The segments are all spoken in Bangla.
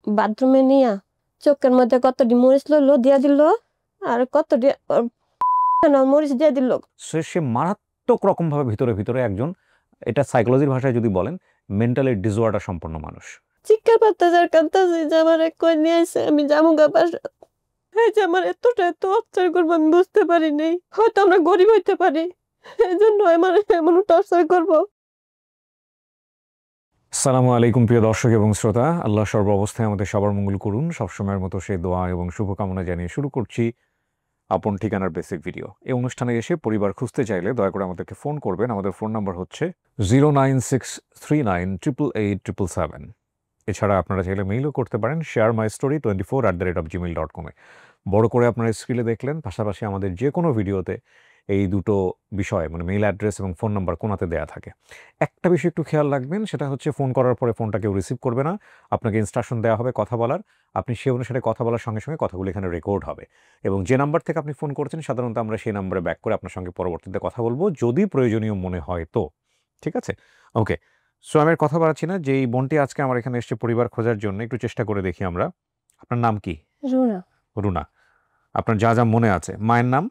বাথরুমে নিয়া চোখের মধ্যে কতটি মরিচ লইলো দিয়া দিল আর কতটি মরিচ দিয়ে দিল। সে মারাত্মক রকম ভাবে ভিতরে ভিতরে একজন, এটা সাইকোলজির ভাষায় যদি বলেন, মেন্টালি ডিসঅর্ডার সম্পন্ন মানুষ। চিৎকার পারতেছে কাঁদতেছে যে আমার কই নিয়ে আসে, আমি যাবো গা বাসা। এই যে আমার এত অত্যাচার করবো আমি বুঝতে পারি নাই। হয়তো আমরা গরিব হইতে পারি, এই জন্য আমার এমন টর্চার করবো। আসসালামু আলাইকুম প্রিয় দর্শক এবং শ্রোতা, আল্লাহ সর্ব অবস্থায় আমাদের সবার মঙ্গল করুন। সবসময়ের মতো সেই দোয়া এবং শুভকামনা জানিয়ে শুরু করছি আপন ঠিকানার বেসিক ভিডিও। এই অনুষ্ঠানে এসে পরিবার খুঁজতে চাইলে দয়া করে আমাদেরকে ফোন করবেন। আমাদের ফোন নাম্বার হচ্ছে 09639888877। এছাড়া আপনারা চাইলে মেইলও করতে পারেন sharemystory24@gmail.com-এ। বড় করে আপনারা স্ক্রিনে দেখলেন, পাশাপাশি আমাদের যে কোনো ভিডিওতে এই দুটো বিষয় মানে মেইল অ্যাড্রেস এবং ফোন নাম্বার কোনাতে দেয়া থাকে। একটা বিষয় একটু খেয়াল রাখবেন, সেটা হচ্ছে ফোন করার পরে ফোনটা কেউ রিসিভ করবে না। আপনাকে ইনস্ট্রাকশন দেওয়া হবে কথা বলার, আপনি সেই অনুসারে কথা বলার সঙ্গে সঙ্গে কথাগুলো এখানে রেকর্ড হবে এবং যে নাম্বার থেকে আপনি ফোন করছেন সাধারণত আমরা সেই নাম্বারে ব্যাক করে আপনার সঙ্গে পরবর্তীতে কথা বলবো যদি প্রয়োজনীয় মনে হয় তো। ঠিক আছে, ওকে। সো আমি আর কথা বাড়াচ্ছি না, যে এই বোনটি আজকে আমার এখানে এসছে পরিবার খোঁজার জন্য, একটু চেষ্টা করে দেখি আমরা। আপনার নাম কি? রুনা। রুনা। আপনার যা যা মনে আছে। মায়ের নাম?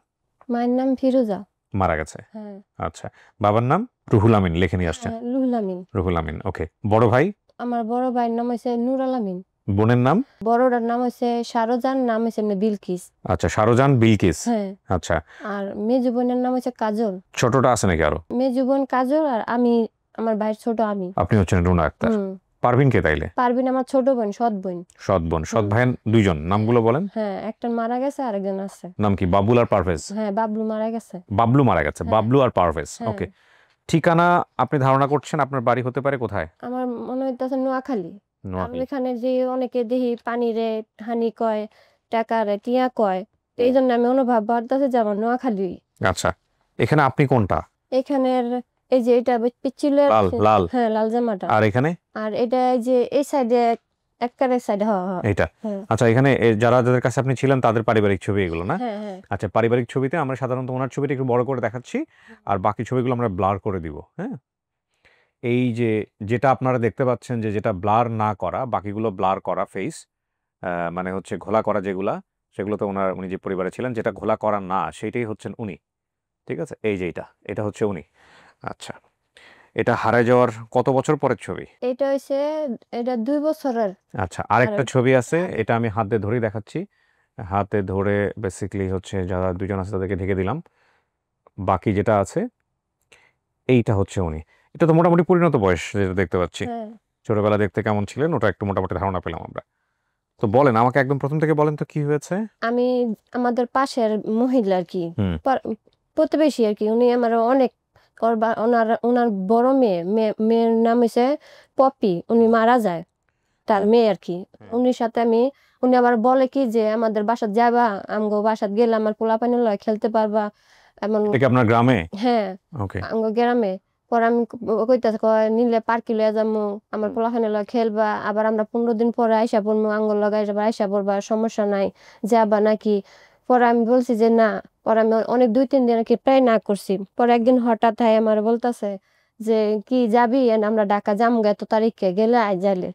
মায়ের নাম ফিরোজা। মারা গেছে? হ্যাঁ। আচ্ছা। বাবার নাম? রুহুল আমিন লিখে নিয়ে আসছেন। রুহুল আমিন। রুহুল আমিন, ওকে। বড় ভাই? আমার বড় ভাইয়ের নাম হচ্ছে নুরুল আমিন। বোনের নাম? বড়টার নাম হচ্ছে শারজান, নাম হচ্ছে বিলকিস। আচ্ছা, শারজান বিলকিস। হ্যাঁ। আচ্ছা। আর মেজো বোনের নাম হচ্ছে কাজল। ছোটটা আছে নাকি আরো? মেজো বোন কাজল আর আমি, আমার ভাইয়ের ছোট আমি। আপনি হচ্ছেন রুনা আক্তার। পারভিন কে তাইলে? পারভিন আমার ছোট বোন, সৎ বোন। সৎ বোন। সৎ ভাইয়ের দুইজন, নামগুলো বলেন। হ্যাঁ, একটা মারা গেছে আর একজন আছে। নাম কি? বাবুল আর পারভেজ? হ্যাঁ, বাবলু মারা গেছে। বাবলু মারা গেছে, বাবলু আর পারভেজ, ওকে। ঠিকানা আপনি ধারণা করছেন আপনার বাড়ি হতে পারে কোথায়? আমার মনে হইতাছে নোয়াখালী। নোয়াখালী। এখানে যে অনেকে দেখি পানি রে হানি কয়, টাকা রে টিয়া কয়, এই জন্য আমি অনুভব করতেছি যে আমার নোয়াখালী। আচ্ছা, এখানে আপনি কোনটা? এখানের এই যে এটা পিচ্ছিলের লাল লাল। হ্যাঁ, লাল জামাটা। আর এখানে? আর এটা এই যে এই সাইডে একবারে সাইডে। হ্যাঁ এটা। আচ্ছা, এখানে যাদের কাছে আপনি ছিলেন তাদের পারিবারিক ছবি এগুলো না? হ্যাঁ হ্যাঁ। আচ্ছা, পারিবারিক ছবিতে আমরা সাধারণত ওনার ছবিটা একটু বড় করে দেখাচ্ছি আর বাকি ছবিগুলো আমরা ব্লার করে দিব। হ্যাঁ, এই যে যেটা আপনারা দেখতে পাচ্ছেন যে যেটা ব্লার না করা, বাকিগুলো ব্লার করা ফেস, মানে হচ্ছে ঘোলা করা যেগুলা, সেগুলো তো উনি যে পরিবারে ছিলেন, যেটা ঘোলা করা না সেটাই হচ্ছেন উনি। ঠিক আছে, এই যে এটা হচ্ছে উনি। আচ্ছা, এটা হারায় যাওয়ার কত বছর পরের ছবি? এটা 2 বছরের। আচ্ছা, আরেকটা ছবি আছে, এটা আমি হাতে ধরেই দেখাচ্ছি। হাতে ধরে বেসিক্যালি হচ্ছে যারা দুজন আছে তাদেরকে ঢেকে দিলাম। বাকি যেটা আছে এইটা হচ্ছে উনি। এটা তো মোটামুটি পরিণত বয়স যেটা দেখতে পাচ্ছি। ছোটবেলা দেখতে কেমন ছিলেন ওটা একটু মোটামুটি ধারণা পেলাম আমরা। তো বলেন আমাকে একদম প্রথম থেকে বলেন তো কি হয়েছে? আমি আমাদের পাশের মহিলা আর কি, প্রতিবেশী আর কি, উনি আমার অনেক ওনার বড় মেয়ের নাম হচ্ছে পপি, উনি মারা যায়, তার মেয়ে আর কি। উনির সাথে উনি আবার বলে কি যে আমাদের বাসাত যাবা, আমগো বাসাত গেলে আমার পোলাপানি লয় খেলতে পারবা এমন। আপনার গ্রামে? হ্যাঁ, আমগো গ্রামে। পরে আমি কইতাছে কয় নিলে পার্কে লয়ে যাবো, আমার পোলাখানে লয় খেলবা, আবার আমরা 15 দিন পরে আইসা পড়বো, আঙ্গুল লগাই আইসা পড়বা, সমস্যা নাই, যাবা নাকি? পরে আমি বলছি যে না। পরে আমি অনেক 2-3 দিন আর কি প্রায় না করছি। পরে একদিন হঠাৎ আমার বলতেছে যে কি যাবি, আমরা ঢাকা যামগা এত তারিখে, গেলে আই যাইলে।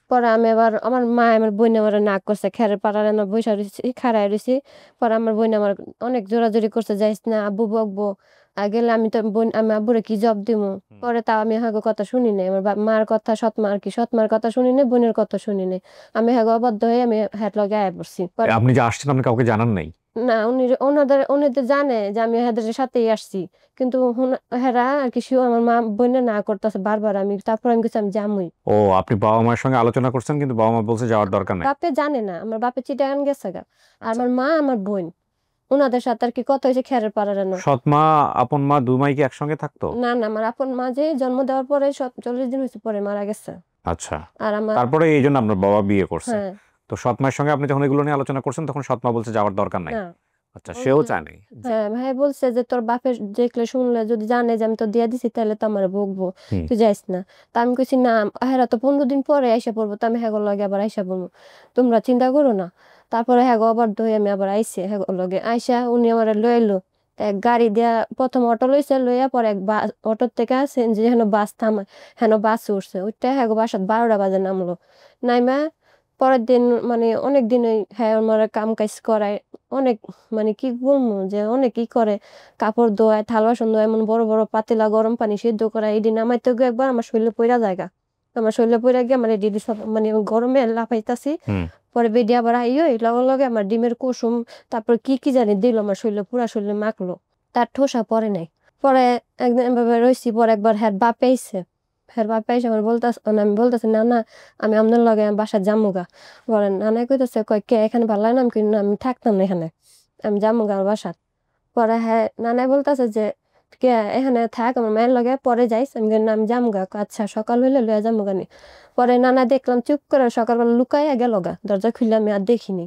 পরে আমি আবার আমার মা আমার বোন আমার না করছে, খেরের পাড়ার বৈশা রয়েছি, খাড়াই রয়েছি। পরে আমার বোন আমার অনেক জোরাজোরি করছে, যাইস না, আব্বু বকবো, গেলে আমি তো আমি আব্বুরে কি জব দিব। পরে তাও আমি হাগো কথা শুনি নাই, আমার মার কথা, সৎমা আর কি, সৎমার কথা শুনি নাই, বোনের কথা শুনি নাই। আমি হাগো অবাধ্য হয়ে আমি হ্যাট লগে আয়া পড়ছি। আপনি যে আসছেন আপনি কাউকে জানান নাই? না, উনিদের জানে যে আমি হেদের সাথেই আসছি, কিন্তু হেরা আর কি আমার মা বোনে না করতেছে বারবার। তারপর আমি কিছু আমি জামুই। ও, আপনি বাবা মায়ের সঙ্গে আলোচনা করছেন কিন্তু বাবা মা বলছে যাওয়ার দরকার নাই? বাপে জানে না, আমার বাপে চিটাগান গেছে গা। আর আমার মা আমার বোন ওনাদের সাথে আর কি কত হয়েছে খেরের পাড়ার। সৎ মা আপন মা দুই মাই কি একসঙ্গে থাকতো? না না, আমার আপন মা যে জন্ম দেওয়ার পরে 40 দিন হয়েছে পরে মারা গেছে। আচ্ছা, আর তারপরে এই জন্য আপনার বাবা বিয়ে করছে। তো সৎ মায়ের সঙ্গে আপনি যখন এগুলো নিয়ে আলোচনা করছেন তখন সৎ মা বলছে যাওয়ার দরকার নাই? আচ্ছা, সেও জানে? হ্যাঁ, ভাই বলছে যে তোর বাপের দেখলে শুনলে যদি জানে যে আমি তো দিয়া দিছি তাহলে তো আমার বকবো, তুই যাইস না। তা আমি কইছি না, হেরা তো 15 দিন পরে আইসা পড়বো, তো আমি হ্যাগো লগে আবার আইসা পড়বো, তোমরা চিন্তা করো না। তারপরে হ্যাগো আবার ধরে আমি আবার আইসি, হ্যাগো লগে আইসা উনি আমার লইলো এক গাড়ি দিয়া, প্রথম অটো লইছে, লইয়া পরে এক অটোর থেকে আসেন যে হেন বাস থামায়, হেন বাস উঠছে, ওইটা হ্যাগো বাসাত 12টা বাজে নামলো। নাইমা পরের দিন মানে অনেক দিন হ্যাঁ আমার কাম কাজ করায় অনেক, মানে কি বলবো যে অনেক ই করে, কাপড় ধোয়, থালা বাসন ধোয়, এমন বড় বড় পাতিলা গরম পানি সিদ্ধ করা, এই দিন নামাইতে গিয়ে একবার আমার শরীরে পইরা জায়গা, আমার শরীরে পইরা গিয়ে আমার ডিডি সব মানে গরমে লাফাইতাছি। পরে বেডি আবার আইও এই লগে লগে আমার ডিমের কুসুম, তারপর কি কি জানি দিল আমার শরীরে, পুরা শরীরে মাখলো, তার ঠোসা পরে নাই। পরে একদিন এভাবে রইছি, পরে একবার হ্যাঁ বাপে আইছে, হ্যাঁ বাপে আইসে আমার বলতেছে, আমি বলতেছি না না আমি আপনার লগে বাসায় যামুগা। বলেন নানাই কইতেছে কয় কে এখানে ভালো লাগে না, আমি কই না আমি থাকতাম না এখানে, আমি যামুগা আমার বাসাত। পরে হ্যাঁ নানাই বলতেছে যে কে এখানে থাক আমার মায়ের লগে, পরে যাইস, আমি কই না আমি যামুগা। আচ্ছা সকাল হইলে লইয়া যামুগা নি। পরে নানা দেখলাম চুপ করে সকালবেলা লুকাইয়া গেল গা, দরজা খুললে আমি আর দেখিনি।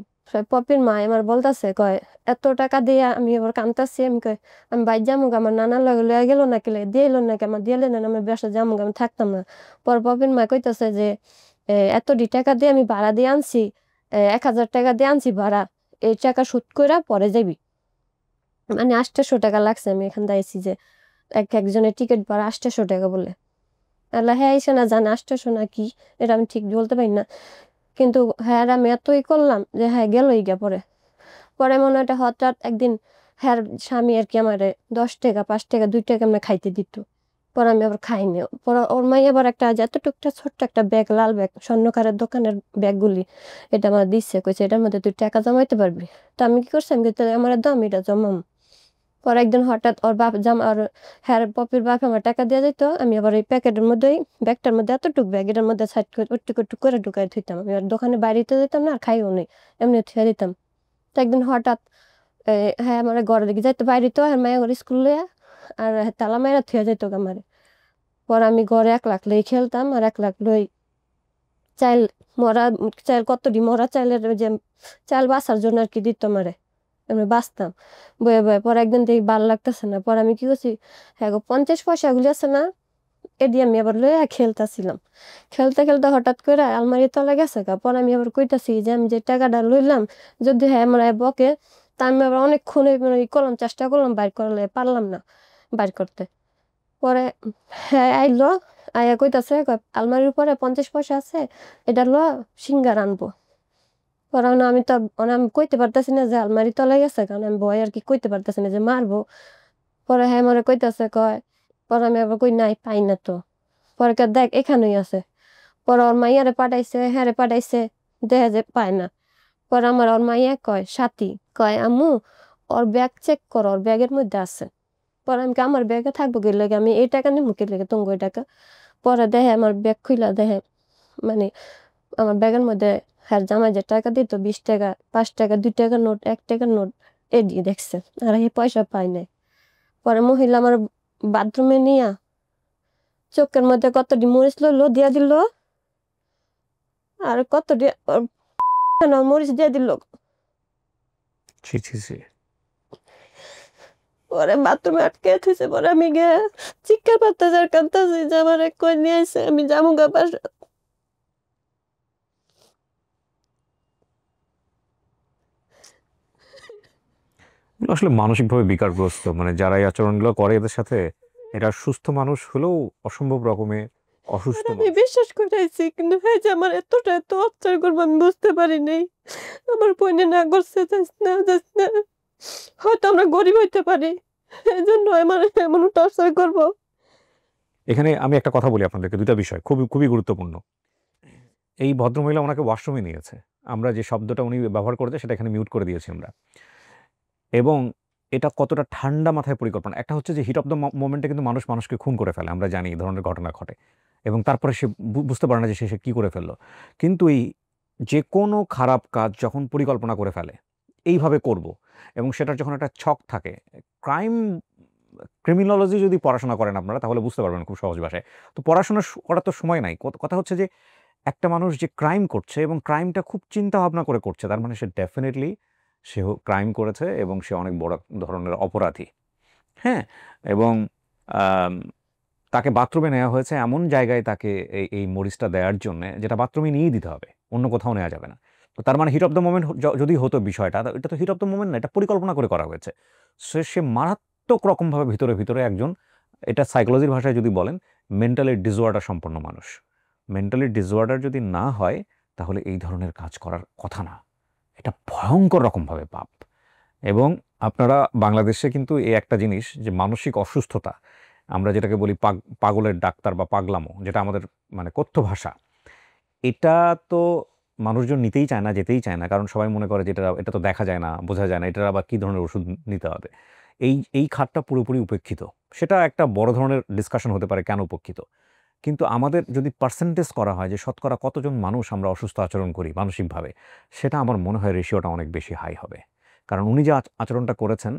পপির মা আমার বলতেছে কয় এত টাকা দিয়া, আমি আবার কান্দতেছি, আমি কই আমি বাইর যামুগা, আমার নানার লগে লইয়া গেল নাকি, দিয়ে এলো নাকি, আমার দিয়ে না আমি বাসা যামুগা, আমি থাকতাম না। পর পপির মা কইতেছে যে এতটি টাকা দিয়ে আমি ভাড়া দিয়ে আনছি, 1000 টাকা দিয়ে আনছি ভাড়া, এই টাকা শোধ কইরা পরে যাবি। মানে 800 টাকা লাগছে, আমি এখান দাইছি যে একজনের টিকিট ভাড়া 800 টাকা বলে। আল্লাহ হ্যাঁ এসে না জানে 800 না কি, এটা আমি ঠিক বলতে পারি না, কিন্তু হ্যাঁ আমি এতই করলাম যে হ্যাঁ গেলই গা। পরে পরে মনে হয় হঠাৎ একদিন হ্যাঁ স্বামী আর কি আমার 10 টাকা 5 টাকা 2 টাকা আমরা খাইতে দিত, পরে আমি আবার খাইনি। পরে ওর মাই আবার একটা এতটুকটা ছোট্ট একটা ব্যাগ, লাল ব্যাগ, স্বর্ণকারের দোকানের ব্যাগগুলি, এটা আমার দিচ্ছে, কইছে এটার মধ্যে তুই টাকা জমাইতে পারবি। তো আমি কি করছি, আমি আমার দাম এটা জমাম। পরে একদিন হঠাৎ ওর বাপ আর হ্যাঁ পপির বাপ আমার টাকা দিয়ে যেত, আমি আবার ওই প্যাকেটের মধ্যেই, ব্যাগটার মধ্যে এতটুক ব্যাগ, এটার মধ্যে সাইড করে একটু একটু করে ঢুকাই থইতাম। আমি আর দোকানে বাইরেতে যেতাম না, আর খাইও নেই, এমনি থুয়ে দিতাম। তো একদিন হঠাৎ হ্যাঁ আমার ঘরের দিকে যাইতো বাইরে, তো আর মায়ের ঘরে স্কুলে আর তালা মায়েরা থুয়ে যেত আমার। পরে আমি ঘরে 1 লাখ লই খেলতাম, আর 1 লাখ লই চাইল, মরা চাইল, কতটি মরা চাইলের যে চাল বাসার জন্য আর কি দিত আমারে, আমি বাঁচতাম বয়ে বয়ে। পরে একদিন দেখি ভাল লাগতেছে না, পরে আমি কি করছি, হ্যাঁ 50 পয়সা গুলি আছে না, এদি আমি আবার লইয়া খেলতাছিলাম। খেলতে খেলতে হঠাৎ করে আলমারি তলে গেছে গা। পরে আমি আবার কইতাছি যে আমি যে টাকাটা লইলাম, যদি হ্যাঁ আমার বকে, তা আমি আবার অনেকক্ষণ করলাম, চেষ্টা করলাম বাইর করলে, পারলাম না বাইর করতে। পরে হ্যাঁ আইলো, আয়া কইতাছে আলমারির উপরে 50 পয়সা আছে, এটা ল সিঙ্গার আনবো। পরে আমি তো আমি কইতে পারতেছি না যে আলমারি তলে গেছে, কারণ আমি ভয় আর কি কইতে পারতেছি না যে মারবো। পরে হ্যাঁ মরে কইতাছে কয়, পরে আমি আবার কই নাই পাই না তো। পরে দেখ এখানেই আছে। পরে ওর মাইয়ারে পাঠাইছে, হ্যাঁ রে পাঠাইছে, দেখে যে পায় না। পরে আমার ওর মাইয়া কয় সাথী, কয় আম্মু ওর ব্যাগ চেক করো, ওর ব্যাগের মধ্যে আছে। পরে আমি আমার ব্যাগে থাকবো কি লাগে, আমি এই টাকা নিবো কি লাগে তোমার ওই টাকা। পরে দেখে আমার ব্যাগ খুইলা দেখে, মানে আমার ব্যাগের মধ্যে হ্যাঁ জামাই যে টাকা দিত 20 টাকা 5 টাকা 2 টাকার নোট 1 টাকার নোট এদিকে দেখছে, আর এই পয়সা পাই নাই। পরে মহিলা আমার বাথরুমে নিয়া চোখের মধ্যে কতটি মরিচ লইলো দিয়া দিল, আর কতটি মরিচ দিয়া দিল। ছি ছি ছি। পরে বাথরুমে আটকে থইছে। পরে আমি গিয়ে চিৎকার পারতেছি আর কাঁদতেছি যে আমার কই নিয়ে আইছে, আমি যাবো গা বাসা। এগুলো আসলে মানসিকভাবে বিকারগ্রস্ত, মানে যারা এই আচরণগুলো করে এদের সাথে, এরা সুস্থ মানুষ হলেও অসম্ভব রকমের অসুস্থ আমি মানুষ। বিশ্বাস করাইছি, কিন্তু হ্যাঁ যে আমার এত অত্যাচার করবো আমি বুঝতে পারি নাই। আমার বোনে না করছে, যাস না যাস না, হয়তো আমরা গরিব হইতে পারি, এই জন্য আমার এমন টর্চার করবো। এখানে আমি একটা কথা বলি আপনাদেরকে, দুটা বিষয় খুবই খুবই গুরুত্বপূর্ণ। এই ভদ্রমহিলা ওনাকে ওয়াশরুমে নিয়েছে, আমরা যে শব্দটা উনি ব্যবহার করেছে সেটা এখানে মিউট করে দিয়েছি আমরা। এবং এটা কতটা ঠান্ডা মাথায় পরিকল্পনা। একটা হচ্ছে যে হিট অফ দ্য মোমেন্টে কিন্তু মানুষ মানুষকে খুন করে ফেলে, আমরা জানি এই ধরনের ঘটনা ঘটে, এবং তারপরে সে বুঝতে পারে না যে সে কী করে ফেললো। কিন্তু এই যে কোনো খারাপ কাজ যখন পরিকল্পনা করে ফেলে এইভাবে করব, এবং সেটার যখন একটা ছক থাকে, ক্রিমিনোলজি যদি পড়াশোনা করেন আপনারা তাহলে বুঝতে পারবেন খুব সহজ ভাষায়। তো পড়াশোনা করার তো সময় নাই। কথা হচ্ছে যে একটা মানুষ যে ক্রাইম করছে এবং ক্রাইমটা খুব চিন্তা ভাবনা করে করছে, তার মানে সে ডেফিনেটলি সে ক্রাইম করেছে এবং সে অনেক বড় ধরনের অপরাধী। হ্যাঁ, এবং তাকে বাথরুমে নেওয়া হয়েছে এমন জায়গায় তাকে এই মরিচটা দেওয়ার জন্যে, যেটা বাথরুমে নিয়েই দিতে হবে, অন্য কোথাও নেওয়া যাবে না। তো তার মানে হিট অফ দ্য মোমেন্ট যদি হতো বিষয়টা, এটা তো হিট অফ দ্য মোমেন্ট না, এটা পরিকল্পনা করে করা হয়েছে। সে মারাত্মক রকমভাবে ভিতরে ভিতরে একজন, এটা সাইকোলজির ভাষায় যদি বলেন, মেন্টালি ডিসঅর্ডার সম্পন্ন মানুষ। মেন্টালি ডিসঅর্ডার যদি না হয় তাহলে এই ধরনের কাজ করার কথা না। এটা ভয়ঙ্কর রকমভাবে পাপ। এবং আপনারা বাংলাদেশে কিন্তু এই একটা জিনিস যে মানসিক অসুস্থতা, আমরা যেটাকে বলি পাগলের ডাক্তার বা পাগলামো, যেটা আমাদের মানে কথ্য ভাষা, এটা তো মানুষজন নিতেই চায় না, যেতেই চায় না। কারণ সবাই মনে করে যে এটা তো দেখা যায় না, বোঝা যায় না, এটার আবার কী ধরনের ওষুধ নিতে হবে। এই খাতটা পুরোপুরি উপেক্ষিত। সেটা একটা বড় ধরনের ডিসকাশন হতে পারে কেন উপেক্ষিত। কিন্তু আমাদের যদি পার্সেন্টেজ করা হয় যে শতকরা কতজন মানুষ আমরা অসুস্থ আচরণ করি মানসিকভাবে, সেটা আমার মনে হয় রেশিওটা অনেক বেশি হাই হবে। কারণ উনি যে আচরণটা করেছেন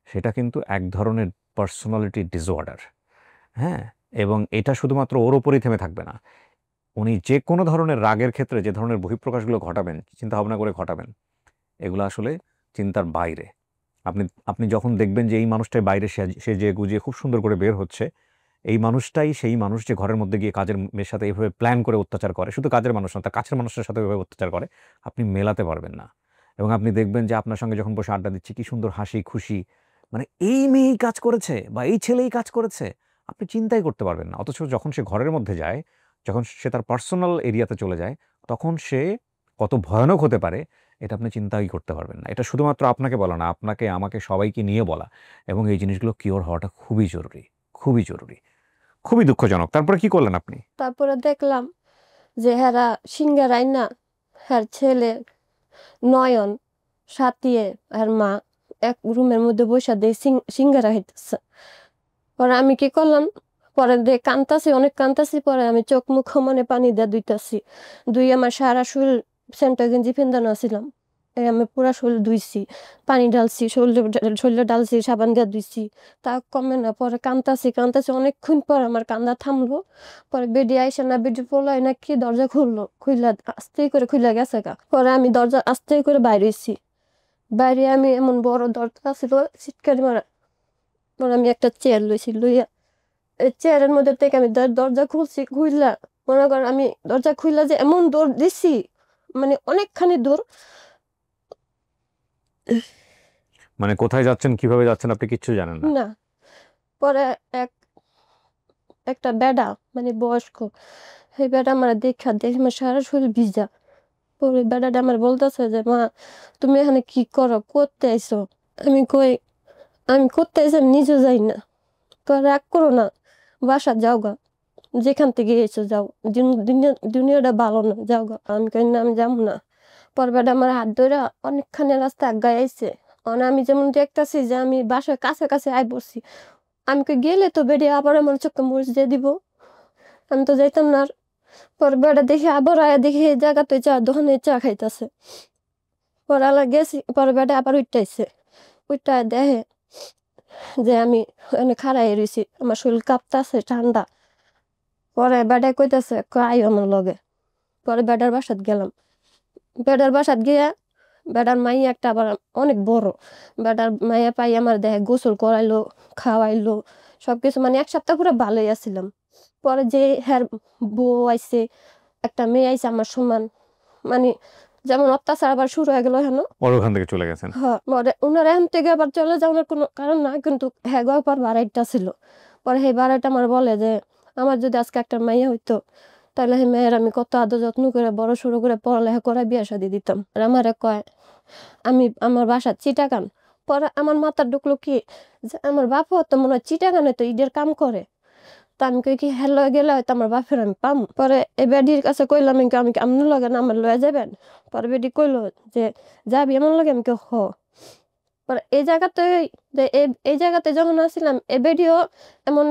সেটা কিন্তু এক ধরনের পার্সোনালিটি ডিসঅর্ডার। হ্যাঁ, এবং এটা শুধুমাত্র ওর ওপরই থেমে থাকবে না। উনি যে কোনো ধরনের রাগের ক্ষেত্রে যে ধরনের বহিঃপ্রকাশগুলো ঘটাবেন, চিন্তাভাবনা করে ঘটাবেন, এগুলো আসলে চিন্তার বাইরে। আপনি আপনি যখন দেখবেন যে এই মানুষটাই বাইরে সেজে গুজিয়ে খুব সুন্দর করে বের হচ্ছে, এই মানুষটাই সেই মানুষ যে ঘরের মধ্যে গিয়ে কাজের মেয়ের সাথে এইভাবে প্ল্যান করে অত্যাচার করে, শুধু কাজের মানুষ না, তার কাছের মানুষের সাথে এভাবে অত্যাচার করে, আপনি মেলাতে পারবেন না। এবং আপনি দেখবেন যে আপনার সঙ্গে যখন বসে আড্ডা দিচ্ছি, কি সুন্দর হাসি খুশি, মানে এই মেয়েই কাজ করেছে বা এই ছেলেই কাজ করেছে, আপনি চিন্তাই করতে পারবেন না। অথচ যখন সে ঘরের মধ্যে যায়, যখন সে তার পার্সোনাল এরিয়াতে চলে যায়, তখন সে কত ভয়ানক হতে পারে এটা আপনি চিন্তাই করতে পারবেন না। এটা শুধুমাত্র আপনাকে বলা না, আপনাকে, আমাকে, সবাইকে নিয়ে বলা। এবং এই জিনিসগুলো কিওর হওয়াটা খুবই জরুরি, খুবই জরুরি। খুবই দুঃখজনক। তারপরে কি করলেন আপনি? তারপরে দেখলাম যে হেরা সিঙ্গার আইনা হ্যার ছেলে নয়ন সাথিয়ে আর মা এক রুমের মধ্যে বসে দিয়ে সিঙ্গারা হইতেছে। পরে আমি কি করলাম, পরে দিয়ে কান্তাছি, অনেক কান্তাছি, পরে আমি চোখ মুখ মানে পানি দিয়ে ধুইতাছি। আমার সারা শরীর সেন্টা গেঞ্জি ফেন্দানো ছিলাম, এই আমি পুরা শরীর ধুইছি, পানি ঢালছি, শরীরে ঢালছি, সাবান দিয়ে ধুইছি, তা কমে না। পরে কান্তাছি কান্তাছি, অনেকক্ষণ পর আমার কান্দা থামলো। পরে বেডি আইসা না বেডি পোলাই না কি দরজা খুললো, খুইলা আস্তে করে খুইলা গেছে গা। পরে আমি দরজা আস্তে করে বাইরে হইছি। বাইরে আমি এমন বড় দরজা ছিল চিৎকারি মারা, পরে আমি একটা চেয়ার লইছি, লইয়া এই চেয়ারের মধ্যে থেকে আমি দরজা খুলছি, খুইলা মনে কর আমি দরজা খুইলা যে এমন দৌড় দিছি, মানে অনেকখানি দূর। মানে কোথায় যাচ্ছেন, কিভাবে যাচ্ছেন আপনি কিচ্ছু জানেন না? না, পরে একটা বেডা, মানে বয়স্ক, সেই বেডা আমার দেখে আমার সারা শরীর ভিজা। পরে বেডাটা আমার বলতেছে যে মা তুমি এখানে কি করো, করতে আইসো? আমি কই আমি করতে আইসি, আমি নিজে যাই না। তো রাগ করো না, বাসা যাও গা, যেখান থেকে এসো যাও, দুনিয়াটা ভালো না, যাও গা। আমি কই না, আমি যাবো না। পরে বেডা আমার হাত ধরে অনেকখানি রাস্তা আগায় আইছে। আমি যেমন দেখতেছি যে আমি বাসার কাছে কাছে আই পড়ছি, আমি কই গেলে তো বেডে আবার আমার চোখে মরিচ দিয়ে দিব, আমি তো যাইতাম না আর। পরে বেড়া দেখে আবার আয়া দেখি এই জায়গাতে চা দোকানে চা খাইতেছে। পরে আলা গেছি, পরে বেড়া আবার উঠতেছে, উঠতে দেখে যে আমি ওখানে খাড়াই রয়েছি, আমার শরীর কাঁপতাছে, ঠান্ডা। পরে বেড়ায় কইতাছে আইও আমার লগে। পরে বেড়ার বাসাত গেলাম। বেড়ার বাসাত গিয়া বেড়ার মাইয়া একটা আবার অনেক বড়, বেড়ার মাইয়া পাই আমার দেখে গোসল করাইলো, খাওয়াইলো, সবকিছু, মানে এক সপ্তাহ পুরো ভালোই আছিলাম। পরে যে হ্যার বউ আইছে, একটা মেয়ে আইছে আমার সমান, মানে যেমন অত্যাচার আবার শুরু হয়ে গেল হেন। ওর ওখান থেকে চলে গেছেন? হ্যাঁ, পরে ওনার এখান থেকে আবার চলে যাওয়ার কোনো কারণ না, কিন্তু হ্যাঁ গো পর বাড়াইটা ছিল। পরে সেই বাড়াইটা আমার বলে যে আমার যদি আজকে একটা মেয়ে হইতো, তাহলে সেই মেয়ের আমি কত আদর যত্ন করে বড় সড়ো করে পড়ালেখা করে বিয়ে শাদি দিতাম। আর আমারে কয় আমার বাসা চিটাগান। পরে আমার মাথার ঢুকলো কি যে আমার বাপও তো মনে হয় চিটাগানে তো ঈদের কাম করে। তা আমি কই কি হ্যাঁ লয়ে গেলে হয়তো আমার বাপের আমি পাম। পরে এই বেডির কাছে কইলাম আমি আমনে লগে না আমার লয়ে যাবেন? পরে বেডি কইলো যে যাবি আমার লগে? আমি কই হ। পরে এই জায়গাতে যে এই জায়গাতে যখন আসছিলাম এ বেডিও এমন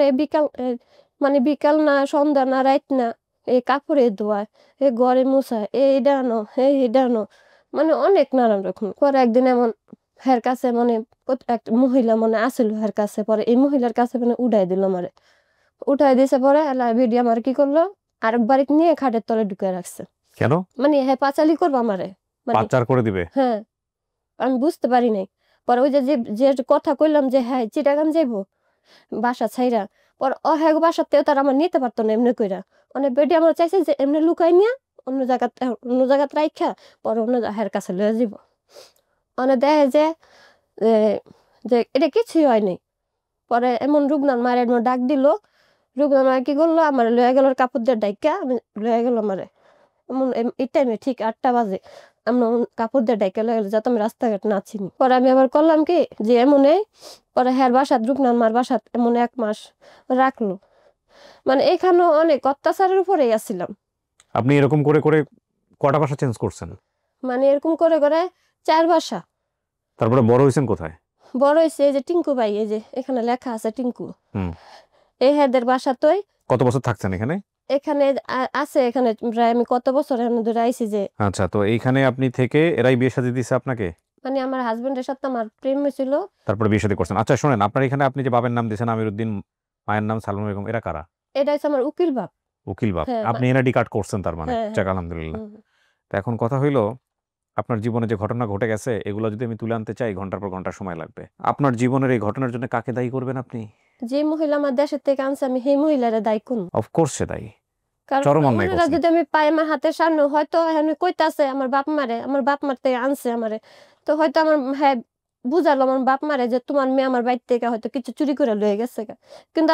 মানে বিকাল না, সন্ধ্যা না, রাত না, এই কাপড়ে ধোয়া, এ ঘরে মুছা, এই ডানো এই ডানো, মানে অনেক নানান রকম। পরে একদিন এমন হের কাছে মানে একটা মহিলা মানে আসিল হের কাছে, পরে এই মহিলার কাছে মানে উঠাই দিল আমারে। উঠাই দিয়েছে, পরে ভিডি আমার কি করলো, আরেক বাড়িতে নিয়ে খাটের তলে ঢুকে রাখছে। কেন? মানে হ্যাঁ পাঁচালি করবো আমারে, মানে পাচার করে দিবে? হ্যাঁ, আমি বুঝতে পারি নাই। পরে ওই যে যে যে কথা কইলাম যে হ্যাঁ চিটাগান যাইবো বাসা ছাইরা, পর ও হ্যাঁ বাসাতেও তার আমার নিতে পারতো না এমনি কইরা। অনেক বেডি আমার চাইছে যে এমনি লুকাই নিয়ে অন্য জায়গাত রাইখা পরে অন্য হ্যার কাছে লয়ে যাব। অনেক দেখে যে এ, যে এটা কিছুই হয় নাই। পরে এমন রুগনার মায়ের এমন ডাক দিল, রুগনার মায়ের কি করলো, আমার লয়ে গেল কাপড় দিয়ে ডাইকা, আমি লয়ে গেল আমারে। এই টাইমে ঠিক 8টা বাজে আমরা কাপড় দিয়ে ডাইকা লয়ে গেল যাতে আমি রাস্তাঘাট না চিনি। পরে আমি আবার করলাম কি যে এমনে পরে হ্যার বাসাত রূপনান মার বাসাত এমন 1 মাস রাখলো। মানে এখানেও অনেক অত্যাচারের উপরেই আসছিলাম। আপনি এরকম করে কটা বাসা চেঞ্জ করছেন? মানে এরকম করে 4 বাসা। তারপরে বড় হইছেন কোথায়? বড় হইছে এই যে টিঙ্কু ভাই, এই যে এখানে লেখা আছে টিঙ্কু, হুম। এই হেদের বাসাতই। কত বছর থাকছেন এখানে? এখানে আছে এখানে প্রায় আমি কত বছর এখানে ধরে আইছি যে। আচ্ছা, তো এইখানে আপনি থেকে এরাই বিয়ে শাদী দিছে আপনাকে? মানে আমার হাজবেন্ডের সাথে আমার প্রেম হয়েছিল। তারপরে বিয়ে শাদী করছেন। আচ্ছা শোনেন, আপনার এখানে আপনি যে বাবার নাম দিয়েছেন আমিরউদ্দিন, মায়ের নাম সালমা বেগম, এরা কারা? এটা হচ্ছে আমার উকিল বাপ। উকিল বাপ। হ্যাঁ, আপনি এনআইডি কার্ড করছেন তার মানে? হ্যাঁ, যাক হ্যাঁ। আলহামদুলিল্লাহ। তো এখন কথা হইলো, আপনার জীবনে যে ঘটনা ঘটে গেছে এগুলো যদি আমি তুলে আনতে চাই ঘন্টার পর ঘন্টা সময় লাগবে। আপনার জীবনের এই ঘটনার জন্য কাকে দায়ী করবেন আপনি? যে মহিলা আমার দেশের থেকে আনছে আমি সেই মহিলারে দায়ী করব। অফকোর্স সে দায়ী। কারণ চরম অন্যায় ওনারা করছেন। যদি আমি পাই আমার হাতের সামনে, হয়তো এখানে কইতাছে আমার বাপ মারে, আমার বাপ মার থেকে আনছে আমারে, তো হয়তো আমার হ্যাঁ বুঝালো আমার বাপ মারে যে তোমার মেয়ে আমার বাড়ি থেকে হয়তো কিছু চুরি করে লয়ে গেছে গা। কিন্তু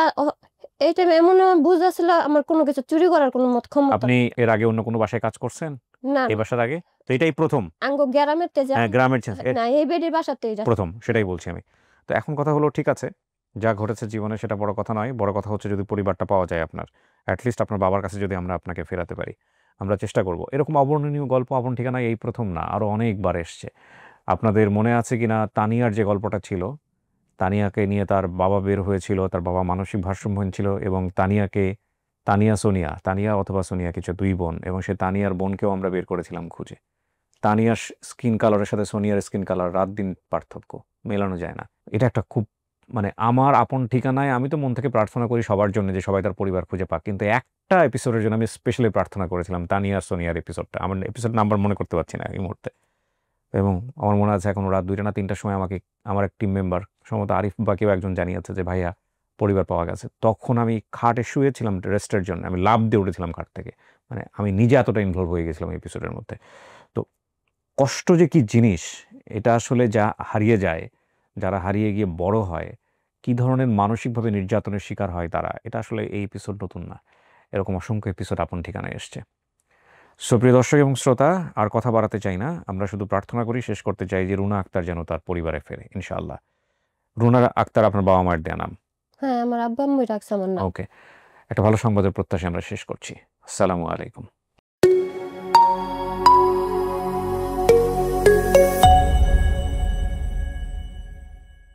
এই টাইমে এমন বুঝাছিল আমার কোনো কিছু চুরি করার কোনো ক্ষমতা। আপনি এর আগে অন্য কোনো বাসায় কাজ করছেন না, এই বাসার আগে? তো এটাই প্রথম? আঙ্গো গ্রামের তে যা হ্যাঁ, গ্রামের না, এই বেডির বাসাতে এটা প্রথম, সেটাই বলছি আমি। তো এখন কথা হলো, ঠিক আছে, যা ঘটেছে জীবনে সেটা বড় কথা নয়। বড় কথা হচ্ছে যদি পরিবারটা পাওয়া যায় আপনার, অ্যাটলিস্ট আপনার বাবার কাছে যদি আমরা আপনাকে ফেরাতে পারি, আমরা চেষ্টা করব। এরকম অবর্ণনীয় গল্প আপন ঠিকানায় এই প্রথম না, আরও অনেকবার এসছে। আপনাদের মনে আছে কিনা তানিয়ার যে গল্পটা ছিল, তানিয়াকে নিয়ে তার বাবা বের হয়েছিল, তার বাবা মানসিক ভারসাম্যহীন ছিল এবং তানিয়া অথবা সোনিয়া কিছু 2 বোন, এবং সে তানিয়ার বোনকেও আমরা বের করেছিলাম খুঁজে। তানিয়ার স্কিন কালারের সাথে সোনিয়ার স্কিন কালার রাত দিন পার্থক্য, মেলানো যায় না। এটা একটা খুব মানে আমার আপন ঠিকানায় আমি তো মন থেকে প্রার্থনা করি সবার জন্য যে সবাই তার পরিবার খুঁজে পাক, কিন্তু একটা এপিসোডের জন্য আমি স্পেশালি প্রার্থনা করেছিলাম, তানিয়া সোনিয়ার এপিসোডটা। আমার এপিসোড নাম্বার মনে করতে পারছি না এই মুহূর্তে, এবং আমার মনে আছে এখন রাত 2টা না 3টার সময় আমাকে আমার এক টিম মেম্বার সম্ভবত আরিফ বা কেউ একজন জানিয়েছে যে ভাইয়া পরিবার পাওয়া গেছে। তখন আমি খাটে শুয়েছিলাম রেস্টের জন্য, আমি লাফ দিয়ে উঠেছিলাম খাট থেকে। মানে আমি নিজে এতটা ইনভলভ হয়ে গেছিলাম এপিসোডের মধ্যে। তো কষ্ট যে কি জিনিস এটা আসলে যা হারিয়ে যায়, যারা হারিয়ে গিয়ে বড় হয়, কি ধরনের মানসিকভাবে নির্যাতনের শিকার হয় তারা, এটা আসলে এই এপিসোড নতুন না, এরকম অসংখ্য এপিসোড আপন ঠিকানায় এসছে। সুপ্রিয় দর্শক এবং শ্রোতা, আর কথা বাড়াতে চাই না, আমরা শুধু প্রার্থনা করি, শেষ করতে চাই যে রুনা আক্তার যেন তার পরিবারে ফেরে ইনশাআল্লাহ। রুনা আক্তার আপনার বাবা মায়ের দেয়া নাম? হ্যাঁ, আমার আব্বা আম্মুই রাখছে আমার নাম। ওকে, একটা ভালো সংবাদের প্রত্যাশা আমরা শেষ করছি। আসসালামু আলাইকুম।